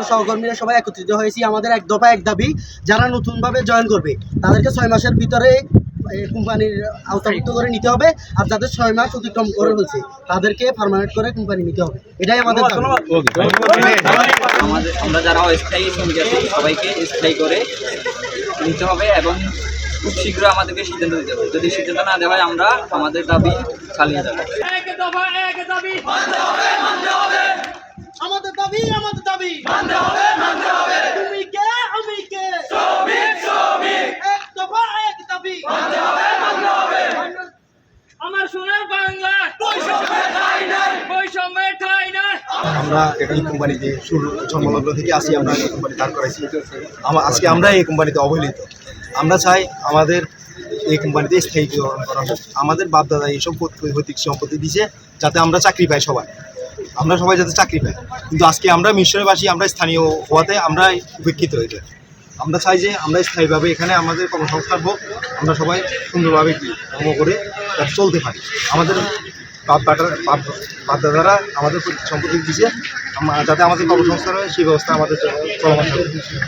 সহকর্মীরা সবাই একত্রিত হয়েছি। আমাদের এক দফা এক দাবি, যারা নতুনভাবে জয়েন করবে তাদেরকে 6 মাসের ভিতরে কোম্পানির আওতাভুক্ত করে নিতে হবে, আর যাদের 6 মাস অতিক্রম করে ফেলছে তাদেরকে পার্মানেন্ট করে কোম্পানি নিতে হবে। এটাই আমাদের দাবি। আমরা যারা অস্থায়ী শ্রমিক আছি সবাইকে স্থায়ী করে নিতে হবে এবং খুব শীঘ্র আমাদেরকে সিদ্ধান্ত দিতে হবে। যদি সিদ্ধান্ত না দেওয়া হয় আমরা আমাদের দাবি চালিয়ে যাবো। আমাদের দাবি তুমি কে আমি কে, এক দফা এক দাবি। আমার সোনার বাংলা বৈষম্যের ঠাঁই নাই। আমরা এই কোম্পানিতে জন্মলগ্ন থেকে আসি, আমরা এই কোম্পানি দাঁড় করাইছি। আজকে আমরা এই কোম্পানিতে অবহেলিত। আমরা চাই আমাদের এই কোম্পানিতে স্থায়ীকরণ করা হোক। আমাদের বাপদাদা এইসব পৈতৃক সম্পত্তি দিয়েছে যাতে আমরা চাকরি পাই, আমরা সবাই যাতে চাকরি পাই। কিন্তু আজকে আমরা মিশরবাসী, আমরা স্থানীয় হওয়াতে আমরা উপেক্ষিত হয়েছে। আমরা চাই যে আমরা স্থায়ীভাবে এখানে আমাদের কর্মসংস্থান হোক, আমরা সবাই সুন্দরভাবে কর্ম করে চলতে পারি। আমাদের বাপদাদারা আমাদের সম্পত্তি দিয়েছে, যাতে আমাদের কর্মসংস্থান হয় সেই ব্যবস্থা আমাদের চলমান থাকে।